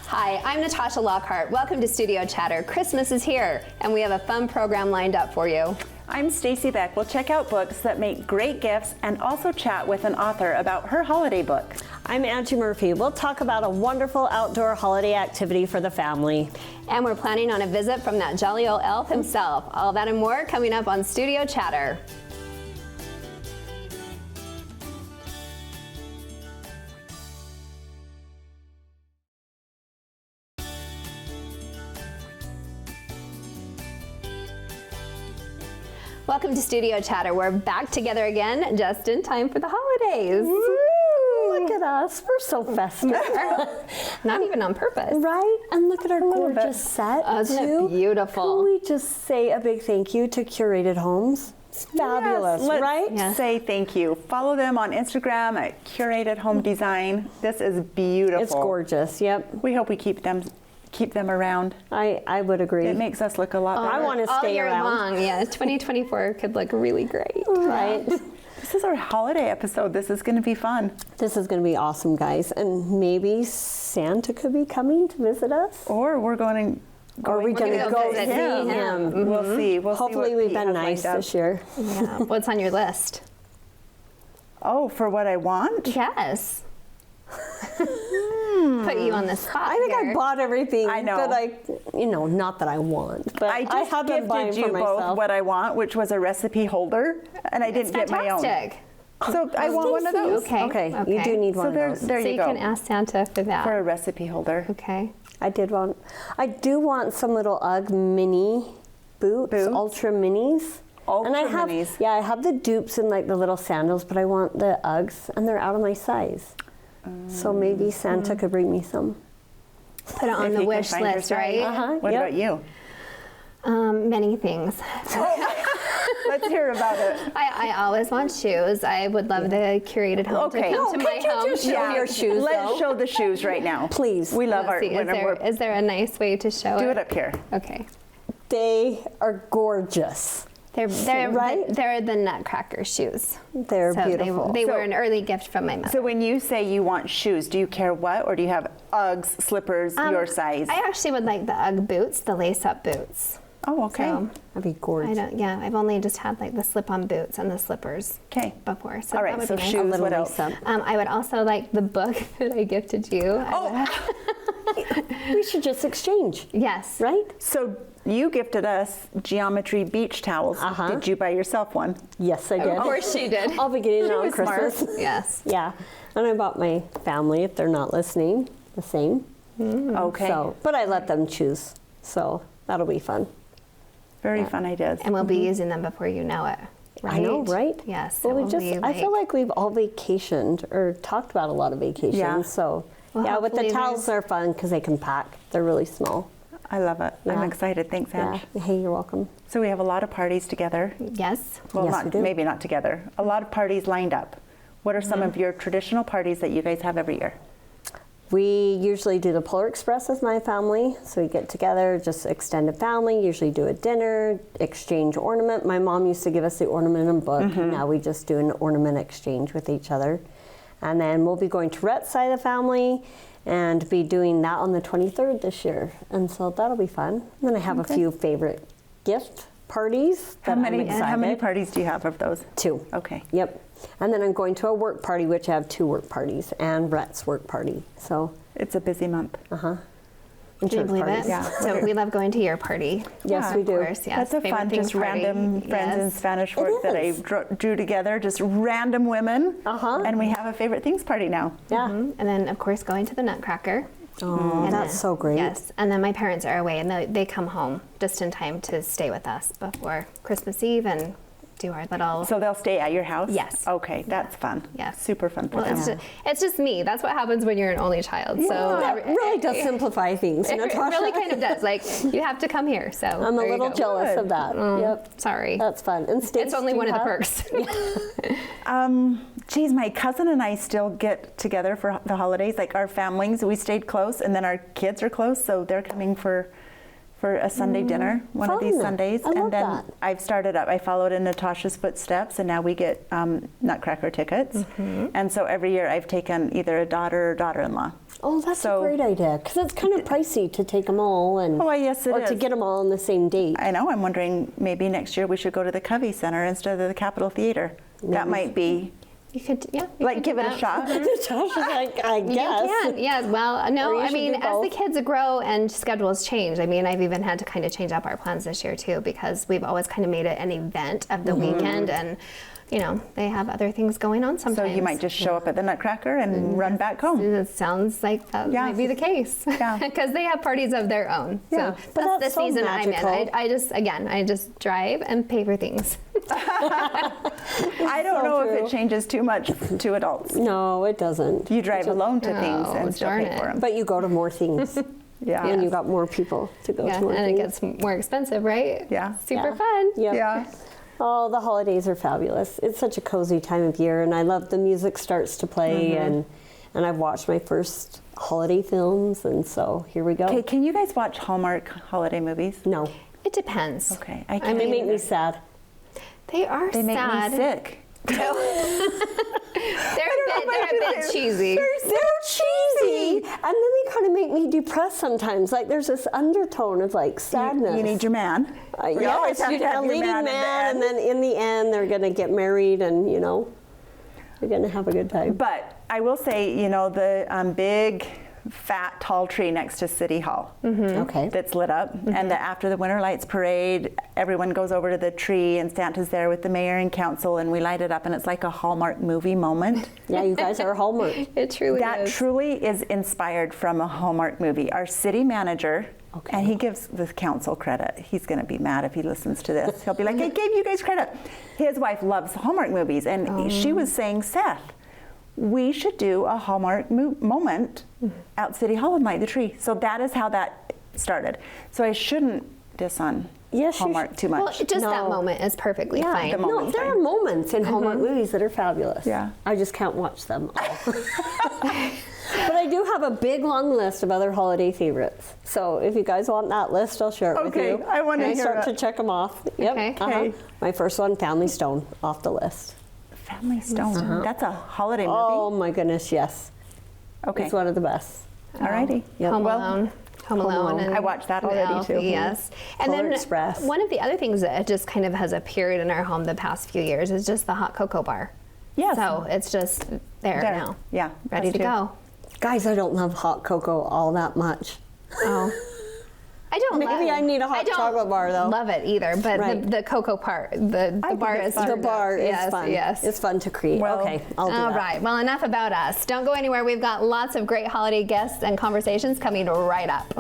Hi, I'm Natasha Lockhart. Welcome to Studio Chatter. Christmas is here, and we have a fun program lined up for you. I'm Stacy Beck. We'll check out books that make great gifts and also chat with an author about her holiday book. I'm Angie Murphy. We'll talk about a wonderful outdoor holiday activity for the family. And we're planning on a visit from that jolly old elf himself. All that and more coming up on Studio Chatter. Welcome to Studio Chatter. We're back together again just in time for the holidays. Woo! Look at us. We're so festive. Not even on purpose. Right? And look at our gorgeous set. Oh, isn't too. it beautiful? Can we just say a big thank you to Curated Homes? It's fabulous, Yes, let's right? Yes. say thank you. Follow them on Instagram at Curated Home Design. This is beautiful. It's gorgeous, yep. We hope we keep them around. I would agree. It makes us look a lot better. I want to All stay year around. long, yeah. 2024 could look really great. Right? This is our holiday episode. This is going to be fun. This is going to be awesome, guys. And maybe Santa could be coming to visit us? Or we're going to Or are we going to gonna go visit see him. him? We'll see. We'll Hopefully see what we've Pete been has nice lined up. this year. Yeah. What's on your list? Oh, for what I want? Yes. Put you on the spot. I think here. I bought everything I know. that not that I want, but I just have been buying gifted for you myself. both what I want, which was a recipe holder, and I didn't get my own. Fantastic. So I want one of those. Okay. Okay, you do need one So of there, those. there So you you go. can ask Santa for that. For a recipe holder. Okay. I do want some little UGG mini boots, ultra minis. Ultra and minis. I have the dupes and like the little sandals, but I want the Uggs, and they're out of my size. So maybe Santa could bring me some. Put it on If the you can wish find your list, size. right? What Yep. about you? Many things. Let's hear about it. I always want shoes. I would love the Curated Home Okay. to come to my home. show your shoes, Let's though? show the shoes right now. Please. We love Let's our. see, is there a nice way to show do it? it up here. Okay. They are gorgeous. They're Right? They're the Nutcracker shoes. They're So beautiful. They were an early gift from my mother. So when you say you want shoes, do you care what, or do you have Uggs, slippers, your size? I actually would like the UGG boots, the lace-up boots. Oh, okay. So That'd be gorgeous. I've only just had like the slip-on boots and the slippers Okay. before. So All that right. would So be nice. shoes. little What else? lace up. I would also like the book that I gifted you. We should just exchange, Yes. right? So you gifted us geometry beach towels. Uh-huh. Did you buy yourself one? Yes, I did. Of course she did. I'll be getting it on was smart. Christmas. Yes. Yeah, and I bought my family, if they're not listening, the same. Okay. So, but I let them choose, so that'll be fun. Very fun ideas. And we'll be using them before you know it. Right? I know, right? Yes. Well, it we will be I feel like we've all vacationed or talked about a lot of vacations. Yeah. So, Well, yeah, with the hopefully towels, they're fun because they can pack. They're really small. I love it. I'm Yeah. excited. Thanks, Ange. Yeah. Hey, you're welcome. So we have a lot of parties together. Yes. Well, Yes, we do. maybe not together. A lot of parties lined up. What are some of your traditional parties that you guys have every year? We usually do the Polar Express with my family. So we get together, just extended family, usually do a dinner, exchange ornament. My mom used to give us the ornament and book, and now we just do an ornament exchange with each other. And then we'll be going to Rhett's side of the family and be doing that on the 23rd this year. And so that'll be fun. And then I have a few favorite gift parties. How that I'm many excited. parties do you have of those? 2. Okay. Yep. And then I'm going to a work party, which I have 2 work parties, and Rhett's work party. So, It's a busy month. and Can you church believe parties. it? Yeah. So we love going to your party. Yes, Yeah, we Of do. course, yes. That's a Favorite fun, things just party. random friends in Yes. Spanish work that I is. drew together, just random women. Uh-huh. And we have a favorite things party now. Yeah. And then, of course, going to the Nutcracker. Oh, And that's then- so great. Yes. And then my parents are away, and they come home just in time to stay with us before Christmas Eve and do our little. So they'll stay at your house? Yes. Okay, that's fun. Yes. Super fun for Well, them. it's just me. That's what happens when you're an only child. So That really does simplify things, It Natasha. really kind of does. Like, you have to come here. So I'm a there you little go. jealous Good. of that. Yep. Sorry. That's fun. And Stace, It's only do one you of the have- perks. Geez, my cousin and I still get together for the holidays. Like our families, we stayed close, and then our kids are close, so they're coming for a Sunday dinner one of these fun. Sundays. I love and then that. I've started up. I followed in Natasha's footsteps, and now we get Nutcracker tickets. And so every year I've taken either a daughter or daughter-in-law. Oh, that's So- a great idea, because it's kind of pricey to take them all and Oh, yes, it or to is. get them all on the same date. I know. I'm wondering maybe next year we should go to the Covey Center instead of the Capitol Theater. That might be You could, yeah. you like could give do it a that. shot. Josh is like, I You guess. can, yeah. Well, Or no, you I should mean, do as the both. kids grow and schedules change, I mean, I've even had to kind of change up our plans this year too, because we've always kind of made it an event of the Mm-hmm. weekend, and you know, they have other things going on So sometimes. you might just show up at the Nutcracker and run back home. It sounds like that Yeah. might be the case. Yeah. Because they have parties of their own. Yeah. So But that's the that's so season magical. I'm in. I just drive and pay for things. I don't so know if true. it changes too much to adults. No, it doesn't. You drive alone to things Oh, and still darn pay for it. them. But you go to more things. Yeah. And you got more people to go Yeah, to more and it things. gets more expensive, right? Yeah. Super Yeah. fun. Yep. Yeah. Oh, the holidays are fabulous. It's such a cozy time of year, and I love the music starts to play, and I've watched my first holiday films, and so here we go. Okay, can you guys watch Hallmark holiday movies? No, It depends. Okay, I I can't. they make me either. sad. They are They make sad. me sick. they're a bit cheesy. They're so cheesy. And then they kind of make me depressed sometimes. Like there's this undertone of like sadness. You need your man. You always have you to need have a your leading man in the man, end. and then in the end they're gonna get married, and you know, they're gonna have a good time. But I will say, you know, the big, fat, tall tree next to City Hall Okay. that's lit up, and after the Winter Lights Parade, everyone goes over to the tree, and Santa's there with the mayor and council, and we light it up, and it's like a Hallmark movie moment. Yeah, you guys are Hallmark. It truly That is. truly is inspired from a Hallmark movie. Our city manager, Okay. and he gives the council credit. He's going to be mad if he listens to this. He'll be like, I gave you guys credit. His wife loves Hallmark movies, and she was saying, Seth, we should do a Hallmark moment out City Hall and light the tree. So that is how that started. So I shouldn't diss on Yes, you Hallmark should. too Well, much. just that No. moment is perfectly Yeah, fine. The no, moment's there fine. are moments in Hallmark movies that are fabulous. Yeah. I just can't watch them all. But I do have a big long list of other holiday favorites. So if you guys want that list, I'll share it Okay, with you. I wanna And hear start it. to check them off. Yep. Okay. Okay. My first one, Family Stone, off the list. Family Stone. That's a holiday movie. Oh my goodness, yes. Okay. It's one of the best. Alrighty. Yep. Home Well, Alone. Home Alone. Alone. And I watched that The already, Elf, too. Yes. And Polar then Express. one of the other things that just kind of has appeared in our home the past few years is just the hot cocoa bar. Yes. So it's just there There. now. Yeah, Ready us to too. go. Guys, I don't love hot cocoa all that much. Oh. I don't Maybe love, I need a hot don't chocolate bar, though. love it either, but Right. the cocoa part, the think bar it's is fun. The turned bar up. is Yes, fun. Yes. It's fun to create. Well, okay, I'll do All that. right. Well, enough about us. Don't go anywhere. We've got lots of great holiday guests and conversations coming right up.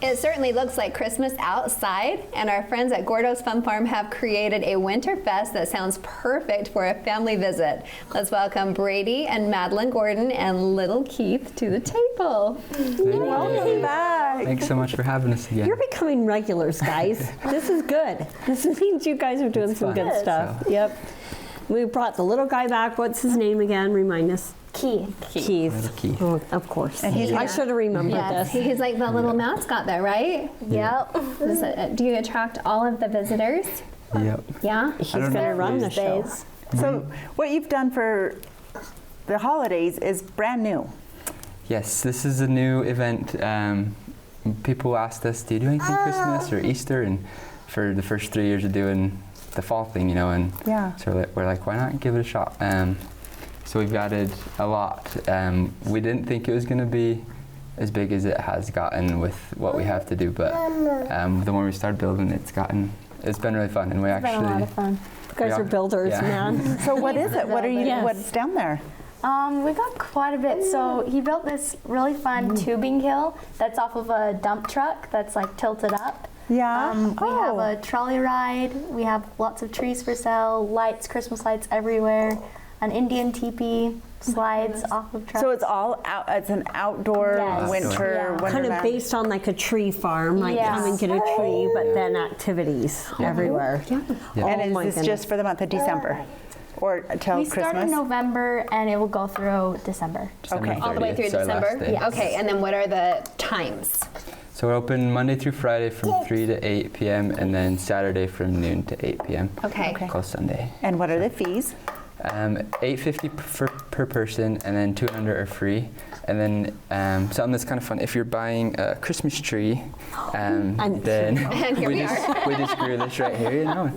It certainly looks like Christmas outside, and our friends at Gordo's Fun Farm have created a winter fest that sounds perfect for a family visit. Let's welcome Brady and Madeline Gordon and little Keith to the table. Welcome back. Thanks so much for having us again. You're becoming regulars, guys. This is good. This means you guys are doing It's some fun. good stuff. So- Yep. We brought the little guy back. What's his name again? Remind us. Keith. Keith. Little Keith. Oh, of course. And he's I here. should have remembered Yes. this. He's like the little mascot there, right? Yep. Do you attract all of the visitors? Yep. Yeah? He's don't going to know. run the These show. days. So what you've done for the holidays is brand new. Yes, this is a new event. People asked us, do you do anything Christmas or Easter? And for the first 3 years of doing the fall thing, you know, and Yeah. so we're like, why not give it a shot? So we've added a lot. We didn't think it was going to be as big as it has gotten with what we have to do, but the more we started building, it's been really fun, and we It's been a lot actually. of fun. You guys Yeah. are builders, Yeah. man. So what is it? What are you? Yes. What's down there? We got quite a bit. So he built this really fun tubing hill that's off of a dump truck that's like tilted up. Yeah. We have a trolley ride. We have lots of trees for sale, lights, Christmas lights everywhere, an Indian teepee, slides off of trucks. So it's all out. It's an outdoor Yes. winter Yeah. Kind of wonderland. based on like a tree farm, like Yes. come and get a tree, but then activities everywhere. Yeah. And is Oh my this goodness. just for the month of December, or till we start Christmas? in November and it will go through December. December Okay. All the way 30th through is our last December? day. Okay, and then what are the times? So we're open Monday through Friday from 3 to 8 p.m. and then Saturday from noon to 8 p.m. Okay. Okay. Close Sunday. And what are the fees? $8.50 per person, and then 200 are free. And then something that's kind of fun, if you're buying a Christmas tree, then And here we we just grew this right here, you know.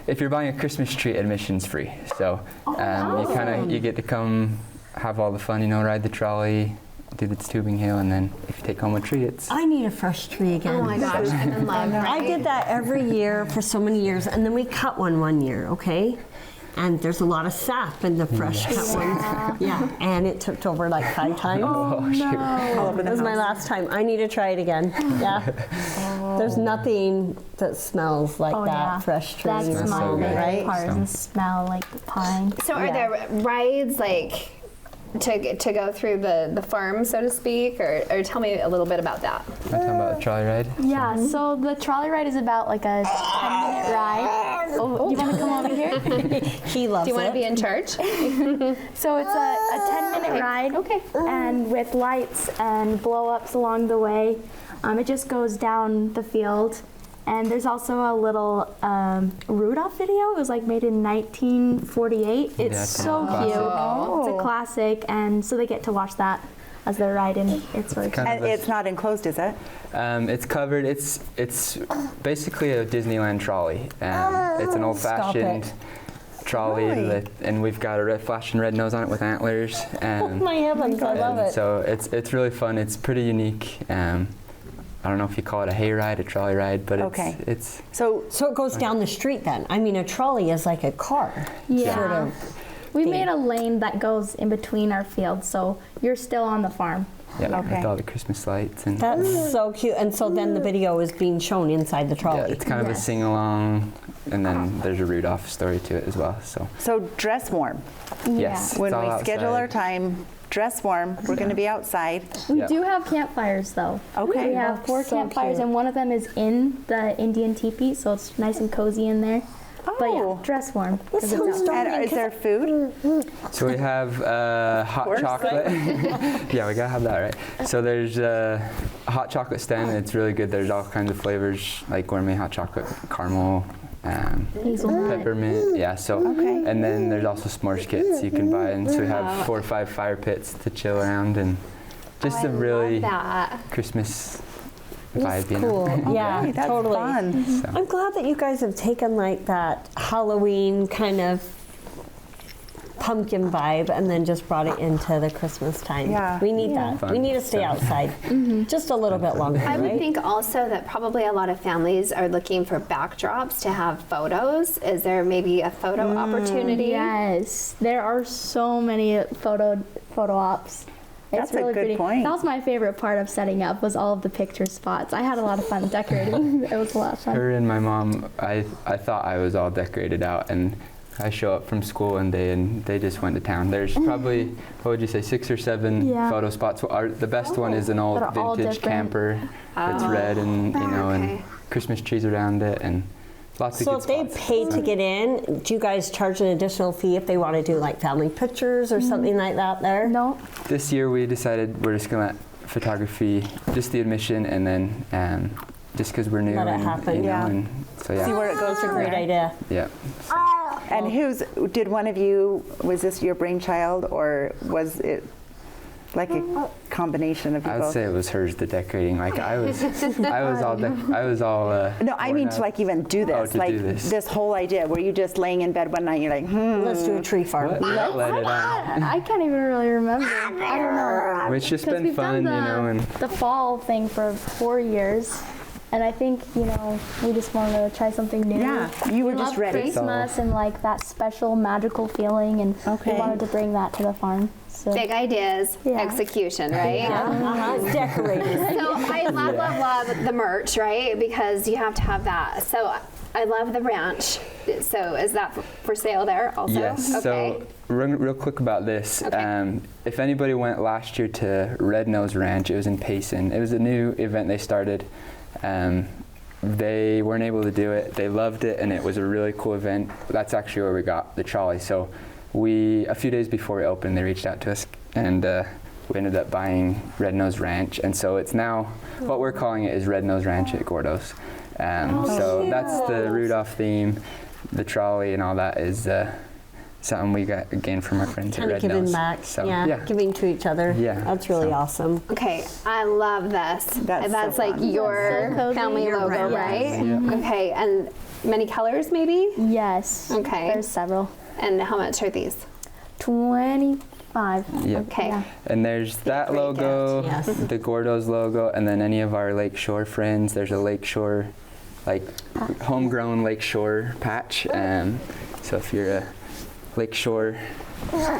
If you're buying a Christmas tree, admission's free. So you get to come have all the fun, you know, ride the trolley, do the tubing hill, and then if you take home a tree, it's... I need a fresh tree again. Oh my gosh, I'm in love, I right? did that every year for so many years, and then we cut one year, okay? And there's a lot of sap in the fresh cut ones. Yeah, and it tipped over like 5 times. Oh, shoot. That was my last time. I need to try it again. Yeah. There's nothing that smells like that fresh tree. That's Smells my so good. favorite Right? part, is the smell like the pine. So are there rides like to go through the farm, so to speak, or tell me a little bit about that? I'm talking about the trolley ride. Yeah, so the trolley ride is about like a 10-minute ride. Oh, you want to come over here? He loves Do you want to it. be in charge? So it's a 10-minute ride, Okay. and with lights and blow-ups along the way. It just goes down the field. And there's also a little Rudolph video. It was like made in 1948. It's Yeah, so classic. cute. It's a classic, and so they get to watch that as they're riding. It's really kind cute. of And it's not enclosed, is it? It's covered. It's basically a Disneyland trolley. It's an old-fashioned trolley, Really? and we've got a flashing red nose on it with antlers. Oh my heavens, I love And it. so it's really fun. It's pretty unique. I don't know if you call it a hay ride, a trolley ride, but Okay. it's So So it goes down the street then. I mean, a trolley is like a car. Yeah. Sort of. We made a lane that goes in between our fields, so you're still on the farm. yeah, Okay. with all the Christmas lights and That's so cute. And so then the video is being shown inside the yeah, trolley. it's kind of a Yes. sing along, and then there's a Rudolph story to it as well. So dress warm. yes, When it's all we schedule our outside. time, dress warm. We're going to be outside. We Yeah. do have campfires though. Okay. We have 4 So campfires, cute. and one of them is in the Indian teepee, so it's nice and cozy in there. But yeah, Oh. dress warm. That 'cause it's sounds outside. dark. And is there food? So we have hot course. chocolate. Yeah, we gotta have that, right? So there's a hot chocolate stand. And it's really good. There's all kinds of flavors like gourmet hot chocolate, caramel, Hazelnut. peppermint. Yeah. So Okay. and then there's also s'mores kits you can buy, and so we have 4 or 5 fire pits to chill around, and just Oh, a I really love that. Christmas That's vibe, you cool. know. Yeah, Okay, that's totally. fun. So, I'm glad that you guys have taken like that Halloween kind of pumpkin vibe and then just brought it into the Christmas time. Yeah. We need that. Fun We need to stay stuff. outside just a little bit longer, I would right? think also that probably a lot of families are looking for backdrops to have photos. Is there maybe a photo opportunity? Yes, there are so many photo ops. That's It's a really good pretty. point. That was my favorite part of setting up, was all of the picture spots. I had a lot of fun decorating. It was a lot of fun. her and my mom, I thought I was all decorated out, and I show up from school one day and they just went to town. There's probably, what would you say, 6 or 7 Yeah. photo spots. The best one is an old That are all vintage different. camper. It's red and Okay. and Christmas trees around it, and lots of So good if they spots. paid to get in, do you guys charge an additional fee if they want to do like family pictures or something like that there? No, This year we decided we're just gonna let photography, just the admission, and then just because we're new, Let it and, happen, you know, yeah. and so yeah, See where it goes That's a from great there. idea. yeah. And did one of you, was this your brainchild or was it like a combination of you I would both? say it was hers, the decorating. Like I was all. No, I mean to like even do this, to like do this. whole idea where you just laying in bed one night, you're like, Let's do a tree farm. Let it out. I can't even really remember. I don't know. It's just 'Cause been we've fun, done you know, and the fall thing for 4 years, and I think we just wanted to try something new. Yeah, you were We just love ready. Christmas and like that special magical feeling, and Okay. we wanted to bring that to the farm. So Big ideas, Yeah. execution, right? Decorated. So I love the merch, right? Because you have to have that. So I love the ranch. So is that for sale there also? yes. Okay. So real quick about this. Okay. If anybody went last year to Red Nose Ranch, it was in Payson. It was a new event they started. They weren't able to do it. They loved it, and it was a really cool event. That's actually where we got the trolley. So a few days before we opened, they reached out to us, and we ended up buying Red Nose Ranch. And so it's now, what we're calling it is Red Nose Ranch at Gordo's. So that's the Rudolph theme. The trolley and all that is something we got gained from our friends Kind at of Red giving Nose. back. So, yeah, giving to each other. Yeah, That's really so- awesome. Okay, I love this. That's so like fun. your So cozy. family Your logo, brand. right? Yeah. Okay, and many colors maybe? Yes. Okay. There's several. And how much are these? 25. Yep. Okay. Yeah. And there's that great logo, gift, yes. the Gordo's logo, and then any of our Lakeshore friends. There's a Lakeshore, like homegrown Lakeshore patch. So if you're a Lakeshore,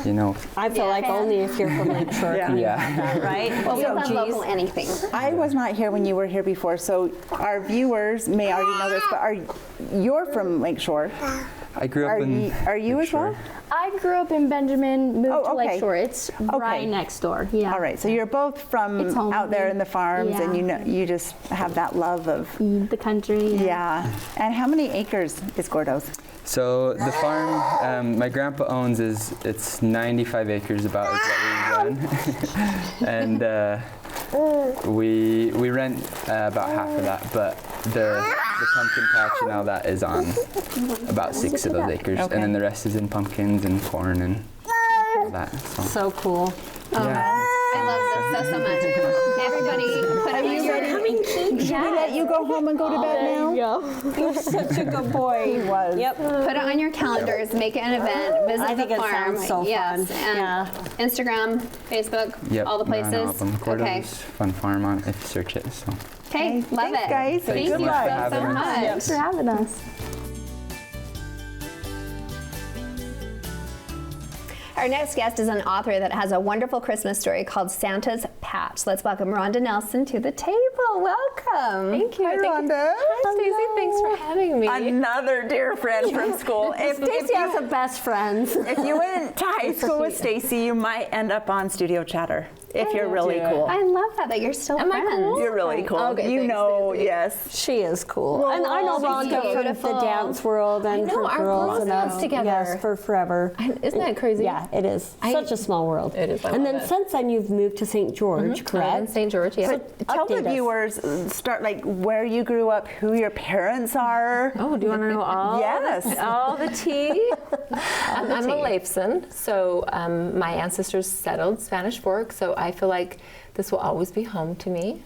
you know, I feel like only if you're from Lakeshore can you Yeah. have that, right? Well, we So, love local anything. I was not here when you were here before, so our viewers may already know this, but you're from Lakeshore. I grew up in. Are you as well? Lakeshore. I grew up in Benjamin, moved Oh, to okay. Lakeshore. It's right next door. Yeah. All right, so you're both from It's home. out there in the farms, and Yeah. you just have that love of. The country. Yeah. And how many acres is Gordo's? So the farm my grandpa owns it's 95 acres about is what we run, and we rent about half of that, but the pumpkin patch and all that is on about 6 of those acres, Okay. and then the rest is in pumpkins and corn and all that. So, So cool. yeah. I love this so much. Everybody, put it on your Should we let you go home and go to bed now? You're such a good boy. He was. Yep. put it on your calendars. Make it an event. Visit I think the it farm. sounds so yes, fun. and Yeah. Instagram, Facebook, Yep, all the we're on places. all of them. Gordo's Okay. Fun Farm on if you search it. So Okay. Love Thanks, it. guys. Thank Good you luck. so having us. much. Thanks for having us. Our next guest is an author that has a wonderful Christmas story called Santa's Patch. Let's welcome Rhonda Nelson to the table. Welcome. Thank you. Hi, Thank you. Rhonda. Hi, Stacey. Thanks for having me. Another dear friend from school. Stacey has the best friends. If you went to high school with Stacey, you might end up on Studio Chatter if you're really cool. I love that you're still Am I friends. cool? You're really cool. Okay, you thanks, know, Stacey. yes. She is cool. Well, and I know she's Rhonda from beautiful. the dance world and know, her our girls girls and dance us together. Yes, for forever. Isn't that crazy? Yeah, it is. Such a small world. It is, I and love then it. since then you've moved to St. George, I live in correct? St. George, yeah. Tell the Update us. viewers, start like where you grew up, who your parents are. Oh, do you want to know all? Yes. All the tea? I'm a Leifson, so my ancestors settled Spanish Fork, so I feel like this will always be home to me.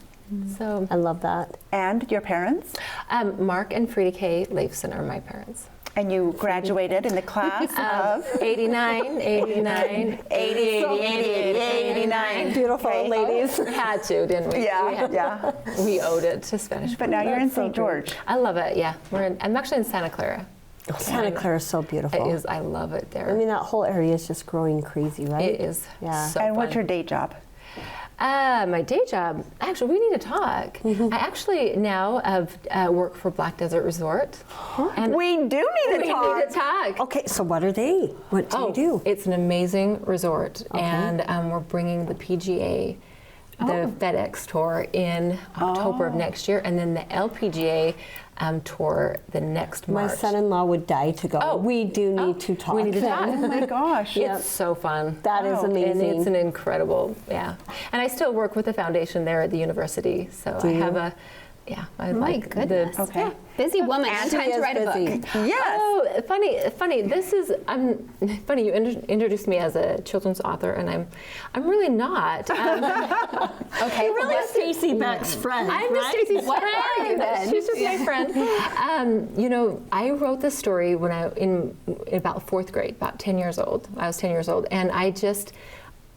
So I love that. And your parents? Mark and Frida K. Leifson are my parents. And you graduated in the class of 89, 89, 80, 89. Beautiful Okay. ladies. Had to, didn't we? Yeah. We owed it to Spanish Fork. But now you're in That's so St. George. I love it, yeah. I'm actually in Santa Clara. Santa Clara is so beautiful. It is, I love it there. I mean, that whole area is just growing crazy, right? It is Yeah. so And what's fun. your day job? My day job, actually, we need to talk. I actually now have work for Black Desert Resort. And We do need we to need talk. to talk. Okay, so what are they? What do you do? It's an amazing resort, and we're bringing the PGA, the FedEx Tour in October of next year, and then the LPGA tour the next My March. son-in-law would die to go. Oh. We do need to talk. We need to talk. Oh my gosh. It's so fun. That is Wow. amazing. And it's an incredible, yeah. And I still work with the foundation there at the university, so I have a, I My like goodness. Okay. Busy woman. And time to write a book. Yes. Oh, funny. This is funny. You introduced me as a children's author, and I'm really not. Okay. You're really what- Stacey Beck's friend, I'm right? just Stacey's What friend. are you then? She's just my friend. I wrote this story when in about 4th grade, about 10 years old. I was 10 years old, and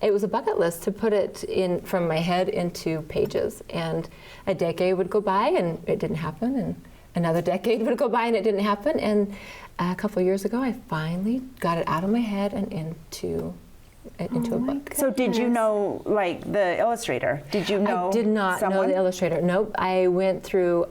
it was a bucket list to put it in from my head into pages. And a decade would go by and it didn't happen, and another decade would go by and it didn't happen. And a couple of years ago, I finally got it out of my head and into a book. So did you know like the illustrator? Did you know I did not someone? know the illustrator. Nope. I went through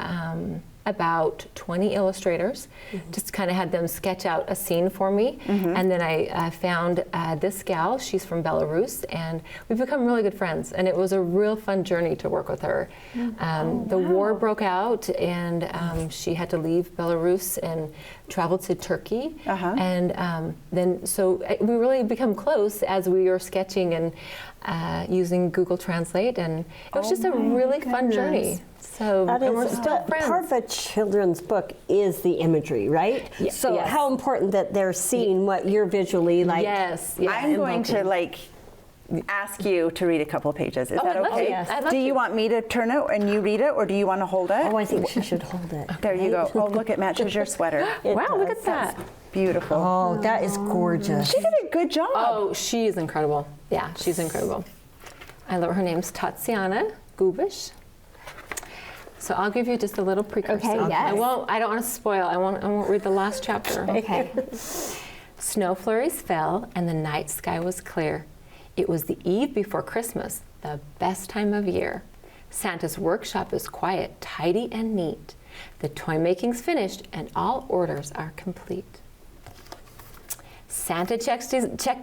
about 20 illustrators, just kind of had them sketch out a scene for me. And then I found this gal. She's from Belarus, and we've become really good friends. And it was a real fun journey to work with her. The war broke out, and she had to leave Belarus and travel to Turkey. And then, so we really become close as we were sketching and using Google Translate. And it was just a really fun journey. So That and we're is, still but friends. part of a children's book is the imagery, right? Ye- So yes. how important that they're seeing what you're visually like. Yes, yes. I'm going to invoking. ask you to read a couple pages. Is Oh, that I'd love okay? to. Yes. I'd love Do you to. want me to turn it and you read it, or do you want to hold it? Oh, I think she should hold it. There you go. right? Oh, look, it matches your sweater. It Wow, look does. at that. Beautiful. Oh, that is gorgeous. She did a good job. Oh, she is incredible. Yeah, she's incredible. I love her name's Tatiana Gubish. So I'll give you just a little precursor. Okay, yes. I don't want to spoil. I won't read the last chapter. Okay. Snow flurries fell and the night sky was clear. It was the eve before Christmas, the best time of year. Santa's workshop is quiet, tidy, and neat. The toy making's finished and all orders are complete. Santa checked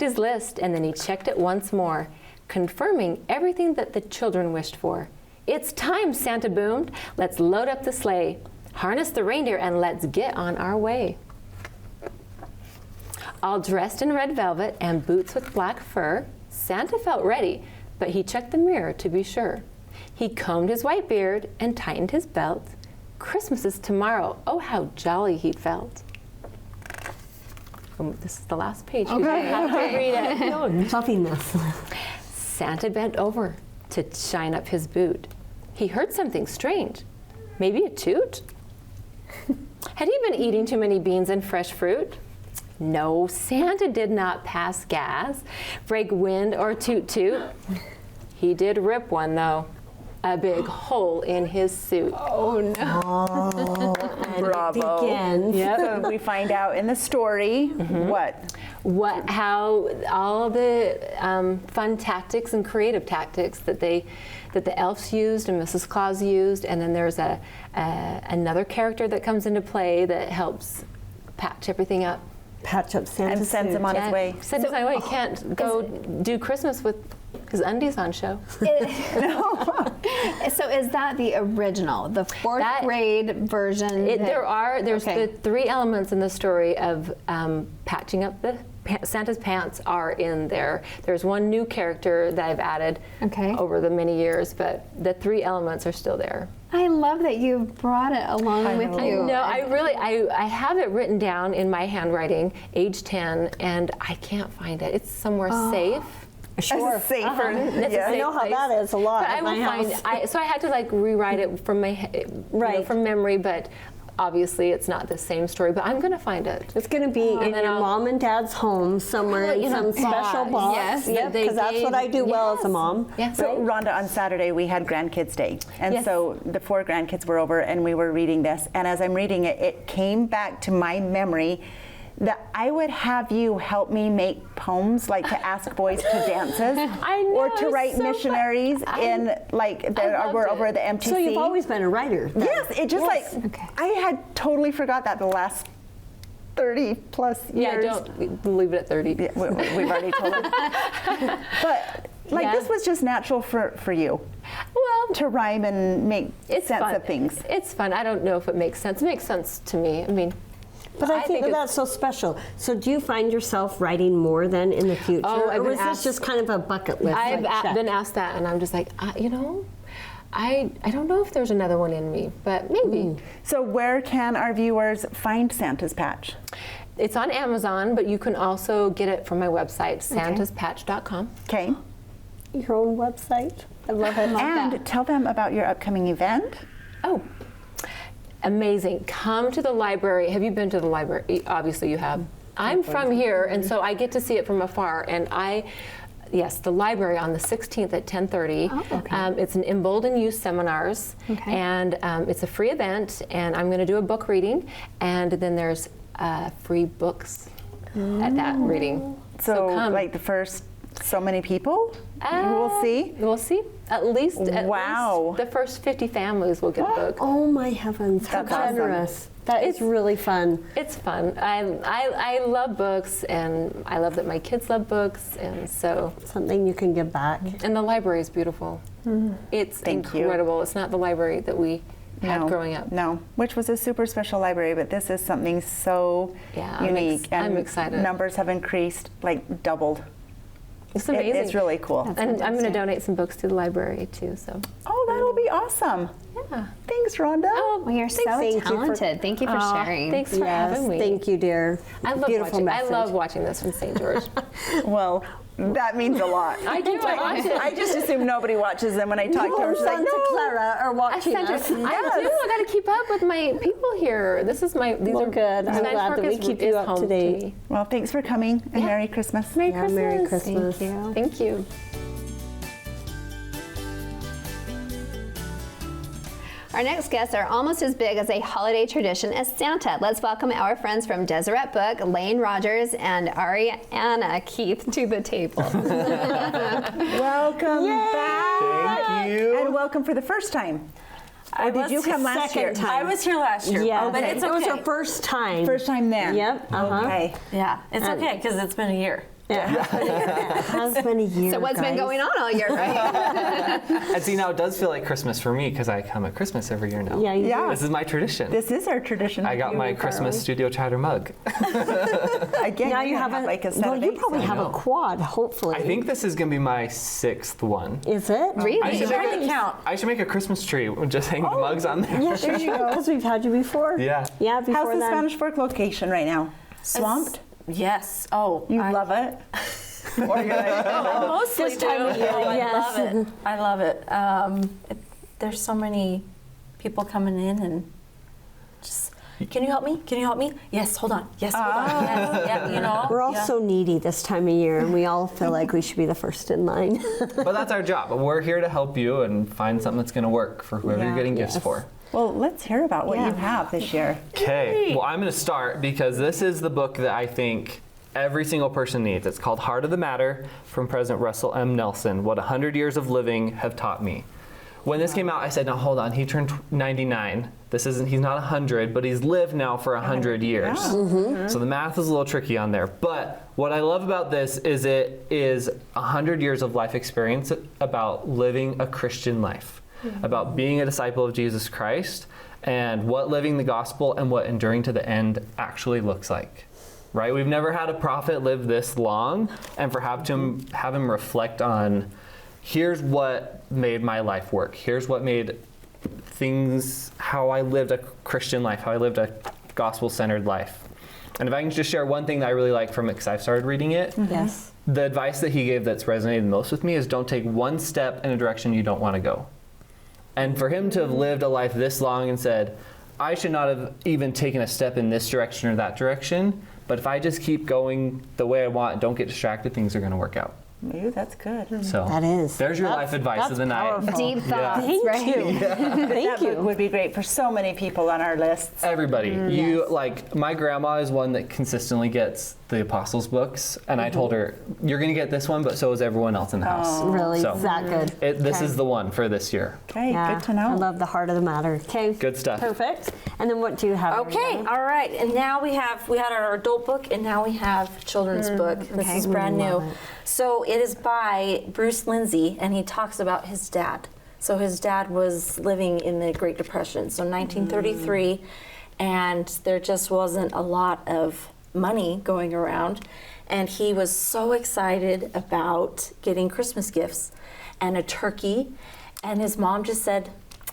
his list and then he checked it once more, confirming everything that the children wished for. It's time, Santa boomed. Let's load up the sleigh, harness the reindeer, and let's get on our way. All dressed in red velvet and boots with black fur, Santa felt ready, but he checked the mirror to be sure. He combed his white beard and tightened his belt. Christmas is tomorrow. Oh, how jolly he felt. This is the last page. You have to read it. No, puffiness. Santa bent over to shine up his boot. He heard something strange. Maybe a toot? Had he been eating too many beans and fresh fruit? No, Santa did not pass gas, break wind, or toot toot. He did rip one, though. A big hole in his suit. Oh no. Bravo. Begins. So we find out in the story How all the fun tactics and creative tactics that the elves used and Mrs. Claus used, and then there's another character that comes into play that helps patch everything up. Patch up Santa's and sends suit. him on his way. Send him on his way. Can't go do Christmas with his undies on show. So is that the original, the fourth grade version? There's Okay. the three elements in the story of patching up the Santa's pants are in there. There's one new character that I've added over the many years, but the three elements are still there. I love that you brought it along with you. No, I have it written down in my handwriting, age 10, and I can't find it. It's somewhere safe. Sure. Safer. It's a Yeah. I safe know how place. that is a lot But at I my will house. find. So I had to like rewrite it from my Right. from memory, but obviously it's not the same story. But I'm gonna find it. It's going to be in then your I'll- mom and dad's home somewhere in in a some special box. box. Yes, Yep, that they because that's what I do well as a yes. mom. Yeah. So Rhonda, on Saturday we had Grandkids Day, and Yes. so the 4 grandkids were over, and we were reading this. And as I'm reading it, it came back to my memory that I would have you help me make poems, like to ask boys to dances, I know, or to it's write so fun. missionaries in like that were loved over it. at the MTC. So you've always been a writer. then. Yes, it just I had totally forgot that the last 30 plus years. Yeah, don't leave it at 30. Yeah, we've already told them. But like this was just natural for you Well, to rhyme and make it's sense fun. of things. It's fun. I don't know if it makes sense. It makes sense to me. I mean, But I think it's- that's so special. So do you find yourself writing more then in the future? Oh, I've or been was this asked- just kind of a bucket list? I've like, check? been asked that, and I'm just like, I don't know if there's another one in me, but maybe. So where can our viewers find Santa's Patch? It's on Amazon, but you can also get it from my website, santaspatch.com. Okay. Your own website. I love it. And tell them about your upcoming event. Oh, amazing. Come to the library. Have you been to the library? Obviously you have. I'm from here, and so I get to see it from afar. And yes, the library on the 16th at 10:30. Oh, okay. It's an Embolden Youth Seminars, and it's a free event, and I'm going to do a book reading, and then there's free books at that reading. So come. like the first so many people you will see. We'll see. At least Wow. the first 50 families will get a book. Oh my heavens, how That's awesome. generous. That is really fun. It's fun. I love books, and I love that my kids love books, and so. Something you can give back. And the library is beautiful. It's Thank you. incredible. It's not the library that we had growing up. No, which was a super special library, but this is something so Yeah, unique. I'm and excited. Numbers have increased, like doubled. It's amazing. It's really cool. And I'm going to donate some books to the library too. So Oh, that'll be awesome. yeah. Thanks, Rhonda. Oh, Well, you're so Thank you for- talented. Thank you for sharing. Thanks for having me. Thank you, dear. I love Beautiful watching. message. I love watching this from St. George. Well, that means a lot. I do. I watch it. I just assume nobody watches them when I talk to her. She's like, Santa no. Clara are watching I do. us. I do. I got to keep up with my people here. This is my. These Well, are good. I'm Nice glad Work that we is- keep you is up to home date. me. Well, thanks for coming and Merry Christmas. Merry Yeah, Christmas. Merry Christmas. Thank you. Thank you. Our next guests are almost as big as a holiday tradition as Santa. Let's welcome our friends from Deseret Book, Lane Rogers and Ariana Keith to the table. Welcome back. Thank you. And welcome for the first time. Or did you come last year? Second time. I was here last year, Yeah, but it's It was okay. our first time. First time then? Yep. Okay. Yeah, it's okay because it's been a year. Yeah. It has been a year. So what's been guys. going on all year, right? And see, now it does feel like Christmas for me because I come at Christmas every year now. Yeah, you Yeah. This is my tradition. This is our tradition. I got my Christmas Studio Chatter mug. Again, Now you're you gonna have a, like a set well, of you eight, probably so- have a know. quad, hopefully. I think this is going to be my 6th one. Is it? Really? I should make a count. I should make a Christmas tree and just hang the mugs on there. Yeah, there you go. Because we've had you before. Yeah. Yeah, before How's the then. Spanish Fork location right now? Swamped? Yes. Oh, You love it? Or you're like, I mostly This time do. of year, I yes. love it. I love it. There's so many people coming in and just, can you help me? Can you help me? Yes, hold on. Yes, hold on. Yes, yeah, you know. We're all yeah. so needy this time of year, and we all feel like we should be the first in line. But that's our job. We're here to help you and find something that's going to work for whoever Yeah. you're getting gifts Yes. for. well, let's hear about what Yeah. you have this year. Okay, well, I'm going to start because this is the book that I think every single person needs. It's called Heart of the Matter from President Russell M. Nelson, What 100 Years of Living Have Taught Me. When this came out, I said, now hold on, he turned 99. He's not 100, but he's lived now for 100 years. So the math is a little tricky on there. But what I love about this is it is 100 years of life experience about living a Christian life, about being a disciple of Jesus Christ, and what living the gospel and what enduring to the end actually looks like. Right? We've never had a prophet live this long, and for have him reflect on, here's what made my life work. Here's what made things, how I lived a Christian life, how I lived a gospel-centered life. And if I can just share one thing that I really like from it, because I've started reading it, Yes. the advice that he gave that's resonated most with me is don't take one step in a direction you don't want to go. And for him to have lived a life this long and said, I should not have even taken a step in this direction or that direction, but if I just keep going the way I want and don't get distracted, things are going to work out. Ooh, that's good. So That is. there's your That's- life advice of that's the night. powerful. Deep thoughts, Thank right? you. Thank That book you. would be great for so many people on our lists. Everybody, you like my grandma is one that consistently gets the Apostles books, and I told her you're going to get this one, but so is everyone else in the house. Really, So, is that good? This Okay. is the one for this year. Okay, Yeah, good to know. I love the heart of the matter. Okay. Good stuff. Perfect. And then what do you have? Okay, Ariana? all right. And now we had our adult book, and now we have children's book. This is brand Love new. it. So it is by Bruce Lindsay, and he talks about his dad. So his dad was living in the Great Depression, so 1933, and there just wasn't a lot of money going around. And he was so excited about getting Christmas gifts and a turkey. And his mom just said,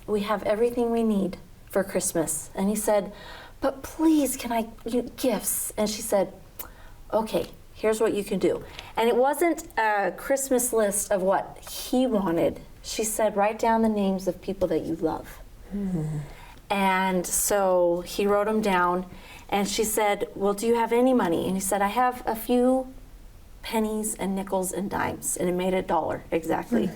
we have everything we need for Christmas. And he said, but please, can I get gifts? And she said, okay, here's what you can do. And it wasn't a Christmas list of what he wanted. She said, write down the names of people that you love. And so he wrote them down. And she said, well, do you have any money? And he said, I have a few pennies and nickels and dimes. And it made $1 exactly.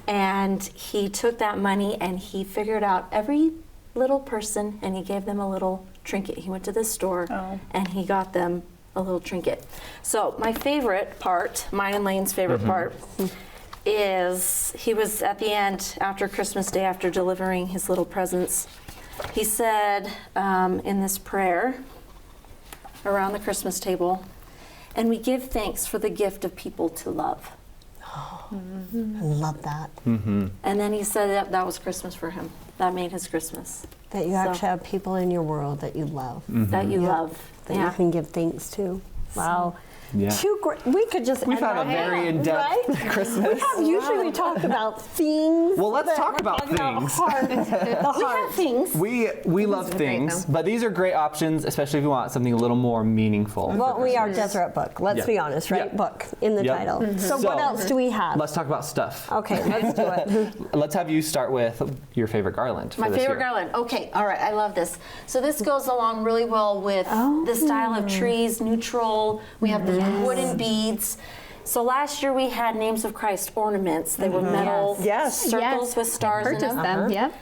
And he took that money and he figured out every little person and he gave them a little trinket. He went to the store and he got them a little trinket. So my favorite part, mine and Lane's favorite part, is he was at the end after Christmas Day, after delivering his little presents, he said in this prayer around the Christmas table, and we give thanks for the gift of people to love. I love that. And then he said that was Christmas for him. That made his Christmas. That you So- actually have people in your world that you love, That you love. that you can give thanks to. Wow. Yeah. We could just. We've end had a on very that, in-depth right? Christmas. Usually we talk about things. Well, let's but talk we're about talking things. The heart. Things. We love things, but these are great options, especially if you want something a little more meaningful. Well, we are Deseret Book. Let's Yeah. be honest, right? Yeah. Book in the Yep. title. Mm-hmm. So what else do we have? Let's talk about stuff. Okay, let's do it. Let's have you start with your favorite garland. For My this favorite year. garland. Okay, all right, I love this. So this goes along really well with the style of trees, neutral. We have the wooden beads. So last year we had Names of Christ ornaments. They were metal Yes. circles with stars in Purchase them. them. Yep.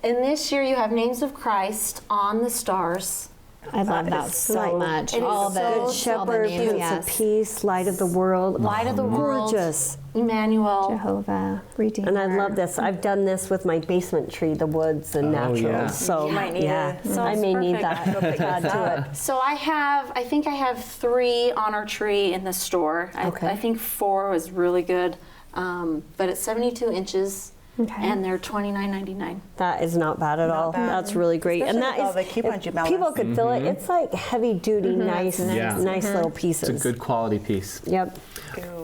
And this year you have Names of Christ on the stars. I love that so much. It is All the so Good all the Shepherd, names, Prince yes. of Peace, Light of the World. Light of the world. Gorgeous. Emmanuel. Jehovah, Redeemer. And I love this. I've done this with my basement tree, the woods and naturals. yeah. So You might need yeah, it. So I it's may need perfect. that. Add to it. So I think I have 3 on our tree in the store. Okay. I think 4 was really good, but it's 72 inches, Okay. and they're $29.99. That is not bad at all. That's really great. Especially and that with all is the coupon if gemelas. people could fill it. It's like heavy duty, nice, Yeah. nice little It's pieces. a good quality piece. Yep. Ooh,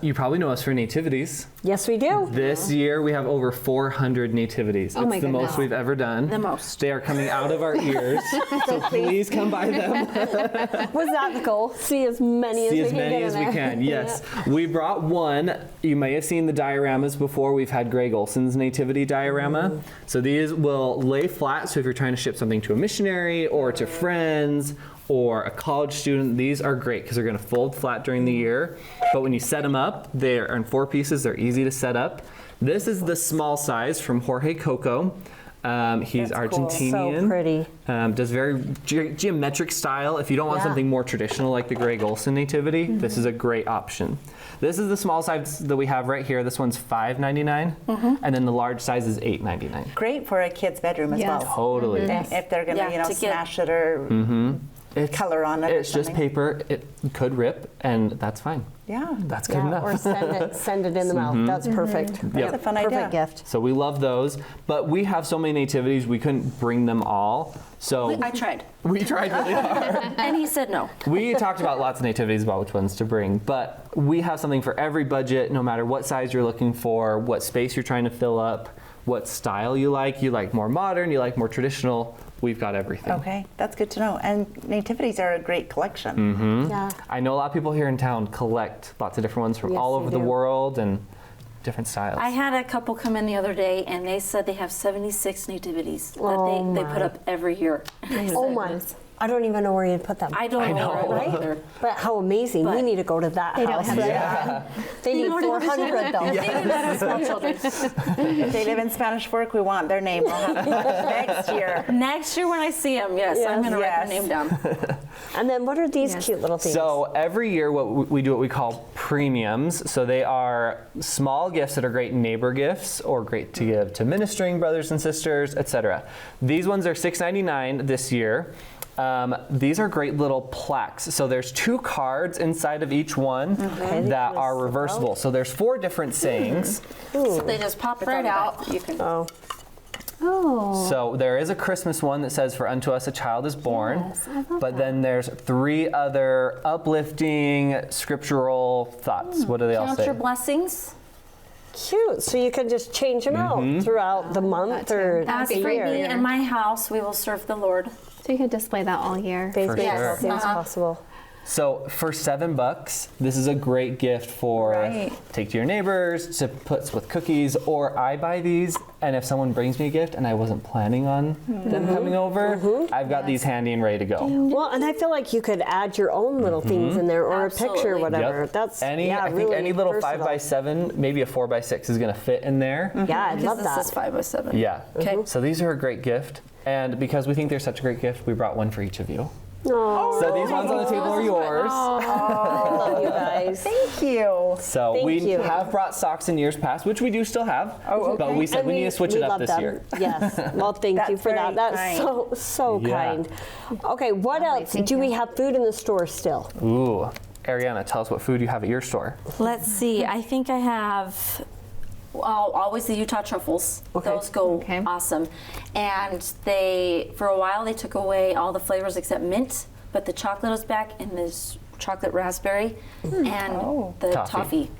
You probably know us for nativities. Yes, we do. This year we have over 400 nativities. Oh my it's the goodness. most we've ever done. The most. They are coming out of our ears, so please come by them. Was that the goal? See as many See as as we can many get as in we there. can. Yes, we brought one. You may have seen the dioramas before. We've had Greg Olson's nativity diorama. So these will lay flat. So if you're trying to ship something to a missionary or to friends or a college student, these are great because they're going to fold flat during the year. But when you set them up, they're in 4 pieces. They're easy to set up. This is the small size from Jorge Coco. He's That's cool. Argentinian. So pretty. Does very geometric style. If you don't want Yeah. something more traditional like the Greg Olson Nativity, this is a great option. This is the small size that we have right here. This one's $5.99, and then the large size is $8.99. Great for a kid's bedroom as Yes. well. Totally. If they're gonna, Yeah, to get- smash it or color on it. or It's just something. paper. It could rip, and that's fine. Yeah. That's good Yeah, enough. or send it in the mouth. That's perfect. Yep. That's a fun Perfect idea. gift. So we love those, but we have so many nativities we couldn't bring them all. So I tried, we tried really hard. and he said no. We talked about lots of nativities about which ones to bring, but we have something for every budget, no matter what size you're looking for, what space you're trying to fill up, what style you like. You like more modern, you like more traditional. We've got everything. Okay, that's good to know. And nativities are a great collection. Yeah. I know a lot of people here in town collect lots of different ones from Yes, all they over the do. world and different styles. I had a couple come in the other day, and they said they have 76 nativities that Oh they put my. up every year. Oh my. I don't even know where you'd put them. I don't know where Right? either. But how amazing. we But- need to go to that They don't house. have right? that. They need 400 though. They do that with small children. If they live in Spanish Fork, we want their name. We'll have them next year. Next year when I see them, yes, I'm going to write Yes. their name down. And then what are these Yes. cute little things? So every year, we do what we call premiums. So they are small gifts that are great neighbor gifts or great to give to ministering brothers and sisters, etc. These ones are $6.99 this year. These are great little plaques. So there's 2 cards inside of each one that are reversible. So there's 4 different sayings. So they just pop right out. You can. Oh, Oh. So there is a Christmas one that says, "For unto us a child is born." Yes, I love But then there's 3 other uplifting scriptural thoughts. What do they all Count say? your blessings. cute. So you can just change them out throughout the month or As the for year. me and my house, we will serve the Lord. So you could display that all year. Basically, For as sure. soon as Uh-huh. possible. So for $7, this is a great gift for Right. take to your neighbors, to put with cookies, or I buy these, and if someone brings me a gift and I wasn't planning on them coming over, I've got these handy and ready to go. Well, and I feel like you could add your own little things in there or a picture, Absolutely. whatever. Yep. That's I think really any little versatile. 5x7, maybe a 4x6 is going to fit in there. Yeah, I love This that. is 5 by 7. Yeah. Okay. So these are a great gift, and because we think they're such a great gift, we brought one for each of you. Oh, So these ones on the table are yours. I love you guys. Thank you. So Thank we you. have brought socks in years past, which we do still have. Oh, But okay. we said And we need to switch it up love this them. year. Yes. Well, thank you That's for that. very That's kind. so Yeah. kind. Okay, what else? thank Do you. we have food in the store still? Ooh, Ariana, tell us what food you have at your store. Let's see. I think I have always the Utah truffles. Okay. Those go Okay. awesome. And they, for a while, they took away all the flavors except mint, but the chocolate is back and is chocolate raspberry, and the toffee.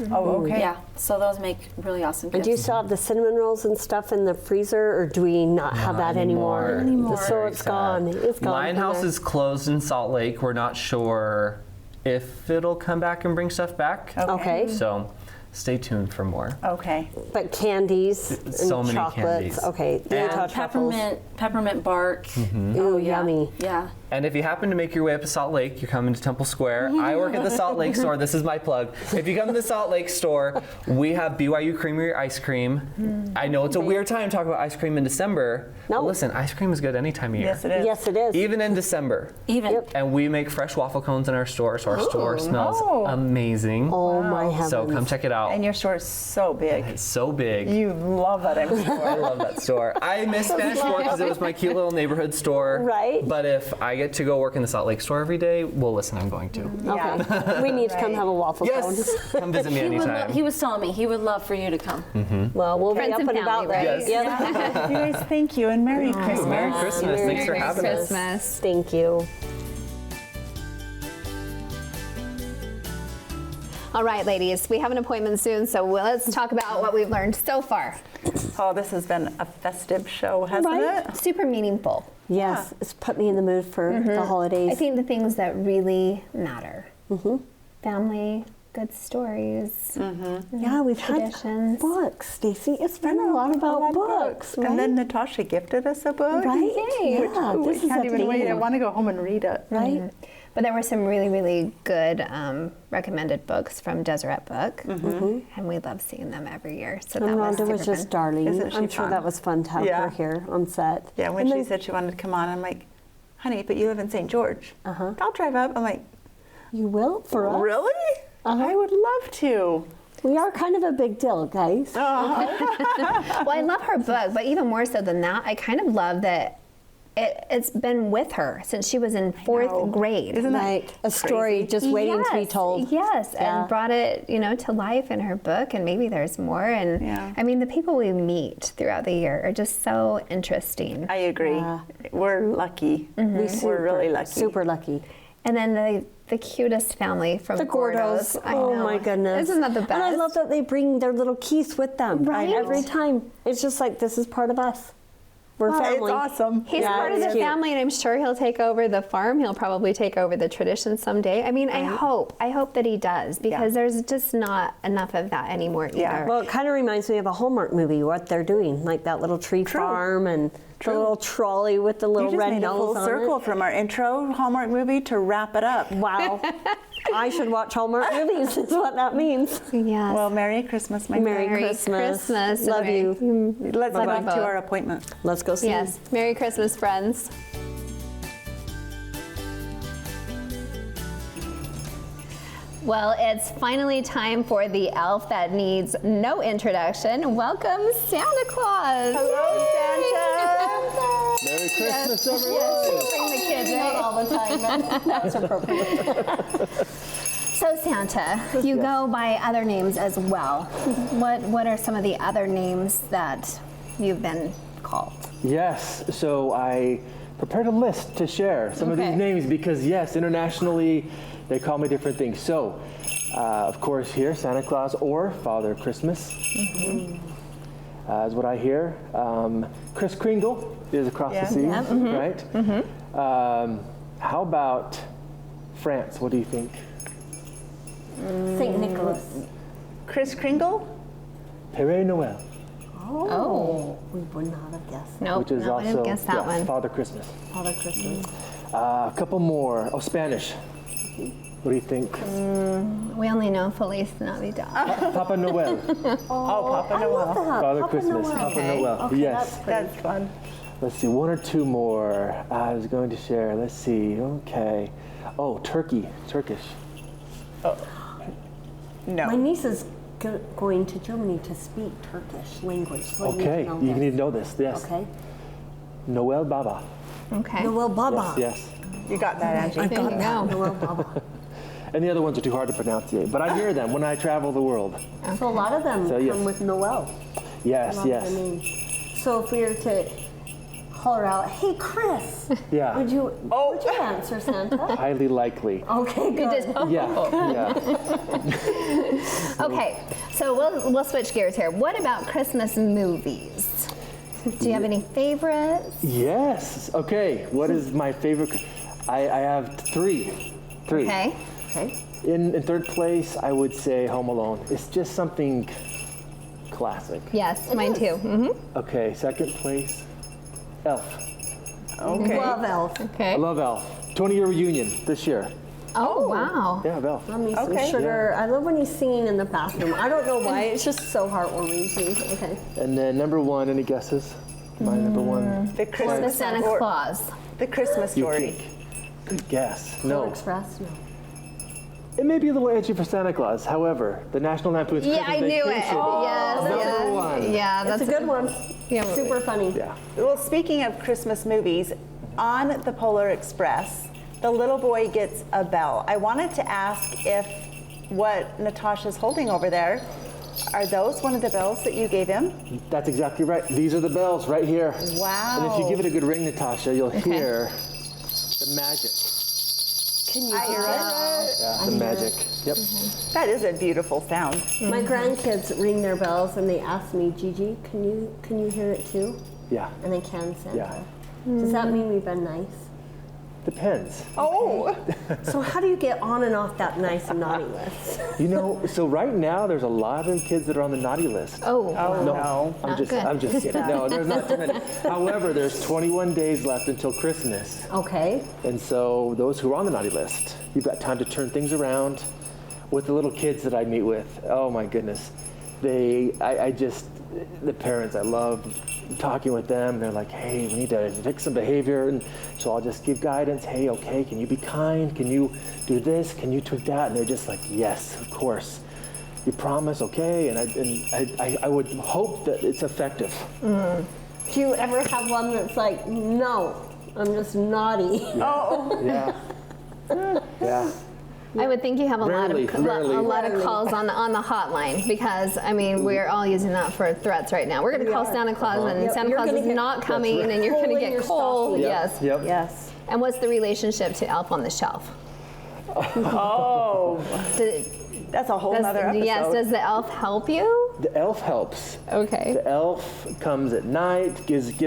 Oh, okay. Yeah, so those make really awesome And do you gifts. still have the cinnamon rolls and stuff in the freezer, or do we not have that anymore? So Very it's sad. gone. It's gone. Lion from House there. is closed in Salt Lake. We're not sure if it'll come back and bring stuff back. Okay. So stay tuned for more. Okay. But candies and So many chocolates. candies. Okay. And Utah truffles. Peppermint bark. Ooh, yummy. Yeah. And if you happen to make your way up to Salt Lake, you're coming to Temple Square. I work at the Salt Lake store. This is my plug. If you come to the Salt Lake store, we have BYU Creamery ice cream. I know it's a weird time to talk about ice cream in December. No. But listen, ice cream is good any time of year. Yes, it is. Yes, it is. Even in December. Even. Yep. And we make fresh waffle cones in our store, so our store smells amazing. Oh my heavens. So come check it out. And your store is so big. It's so big. You love that, I'm I sure. love that store. I miss Spanish Fork because it was my cute little neighborhood store. Right. But if I get to go work in the Salt Lake store every day, well, listen, I'm going to. Okay. We need to come have a waffle cone. Yes. Come visit me anytime. He was telling me he would love for you to come. Well, we'll Friends be up and and about family, there. right? Yep. You guys, thank you and Merry Christmas. Merry Christmas. Thanks for having us. Christmas. Thank you. All right, ladies, we have an appointment soon, so let's talk about what we've learned so far. Oh, this has been a festive show, hasn't Right? it? Super meaningful. Yes, it's put me in the mood for the holidays. I think the things that really matter. Family, good stories. Yeah, we've Traditions. had books, Stacy. It's been a lot about books, right? And then Natasha gifted us a book. Right? Yay. Yeah, Ooh, this I is can't a even wait. I theme. want to go home and read it. Right? But there were some really, really good recommended books from Deseret Book, and we love seeing them every year. So And that was Rhonda was super just fun. darling. Isn't she I'm sure fun? that was fun to have Yeah. her here on set. Yeah, when And she then- said she wanted to come on, I'm like, honey, but you live in St. George. Uh-huh. I'll drive up. I'm like, You will for us? really? I would love to. We are kind of a big deal, guys. Well, I love her book, but even more so than that, I kind of love that it's been with her since she was in know. 4th grade. Isn't that Right. A story crazy? just waiting to be told. Yes, Yeah. and brought it, to life in her book, and maybe there's more. And Yeah. I mean, the people we meet throughout the year are just so interesting. I agree. Yeah. We're lucky. We're really lucky. Super lucky. And then the cutest family from The Gordos. I Oh know. my goodness. Isn't that the best? And I love that they bring their little Keith with them. Right. Every time. It's just like, this is part of us. We're Oh, family. it's awesome. He's Yeah, part of it's the cute. family, and I'm sure he'll take over the farm. He'll probably take over the tradition someday. I mean, I hope that he does, because there's just not enough of that anymore either. Yeah. Well, it kind of reminds me of a Hallmark movie, what they're doing, like that little tree farm and the little trolley with the You little just red made a full nose on circle it. from our intro Hallmark movie to wrap it up. Wow. I should watch Hallmark movies, is what that means. Yes. Well, Merry Christmas, my Merry friend. Christmas. and Love Merry- you. Let's go Love you back to both. our appointment. Let's go see. Yes. Merry Christmas, friends. Well, it's finally time for the elf that needs no introduction. Welcome, Santa Claus. Hello, Santa. Merry Christmas, everyone! Yes, bring the kids in. All the time. That's appropriate. So Santa, you go by other names as well. What are some of the other names that you've been called? Yes, so I prepared a list to share some of Okay. these names because, yes, internationally they call me different things. So, of course, here, Santa Claus or Father Christmas is what I hear. Kris Kringle is across the seas, right? How about France? What do you think? St. Nicholas. Kris Kringle? Père Noël, Oh. We would not have guessed. Nope, which is no, I also didn't guess that yes, one. Father Christmas. Father Christmas. A couple more. Oh, Spanish. What do you think? We only know Feliz Navidad. Papa Noel. Oh, Papa Noel. Father Christmas. Papa Noel. Okay, Yes. That's fun. Let's see, one or two more I was going to share. Let's see. Okay. Oh, Turkey. Turkish. No. My niece is going to Germany to speak Turkish language. So I need Okay. to know You this. need to know this. Yes. Okay. Noel Baba. Okay. Noel Baba. Yes. You got that, Angie. There you go. Noel Baba. And the other ones are too hard to pronounce, but I hear them when I travel the world. So a lot of them So, yes. come with Noel. Yes, Love yes. the names. So if we were to holler out, "Hey, Chris!" Yeah. Would you answer, Santa? Highly likely. Okay, good. Yeah. Okay, so we'll switch gears here. What about Christmas movies? Do you have any favorites? Yes. Okay. What is my favorite? I have three. Okay. In third place, I would say Home Alone. It's just something classic. Yes, mine too. Mm-hmm. Okay. Second place, Elf. Okay. Love Elf. Okay. I love Elf. 20-year reunion this year. Oh, wow. Yeah, Elf. Love me some Okay. sugar. I love when he's singing in the bathroom. I don't know why. It's just so heartwarming to me. Okay. And then number one, any guesses? My number one. The Christmas Santa or- Claus. The Christmas You Story. think? Good guess. Polar No. Express? No. It may be a little edgy for Santa Claus. However, the National Lampoon's Yeah, Christmas I knew it. Vacation. Yes, Number yes. one. Yeah, That's a good one. Yeah, Super funny. Yeah. Well, speaking of Christmas movies, on the Polar Express, the little boy gets a bell. I wanted to ask if what Natasha's holding over there, are those one of the bells that you gave him? That's exactly right. These are the bells right here. Wow. And if you give it a good ring, Natasha, you'll hear the magic. Can you hear it? Yeah, the magic. Yep. That is a beautiful sound. My grandkids ring their bells and they ask me, Gigi, can you hear it too? Yeah. And they can, Santa. Yeah. Does that mean we've been nice? Depends. Oh, So how do you get on and off that nice and naughty list? You know, so right now there's a lot of kids that are on the naughty list. Oh, no. I'm just good. kidding. No, there's not too many. However, there's 21 days left until Christmas. Okay. And so those who are on the naughty list, you've got time to turn things around. With the little kids that I meet with, oh my goodness. The parents, I love talking with them. They're like, hey, we need to fix some behavior. And so I'll just give guidance. Hey, okay, can you be kind? Can you do this? Can you tweak that? And they're just like, yes, of course. You promise, okay? And I would hope that it's effective. Do you ever have one that's like, no, I'm just naughty? Yeah. Yeah. I would think you have a Rarely. lot of calls on the hotline because I mean we're all using that for threats right now. We're going to call Santa Claus and Yep, Santa you're Claus gonna is get not coming right. and you're going to Coal in get your coal. stocking. Yes. Yep. Yes. And what's the relationship to Elf on the Shelf? oh, that's a whole nother episode. Yes. Does the elf help you? The elf helps. Okay. The elf comes at night, gives an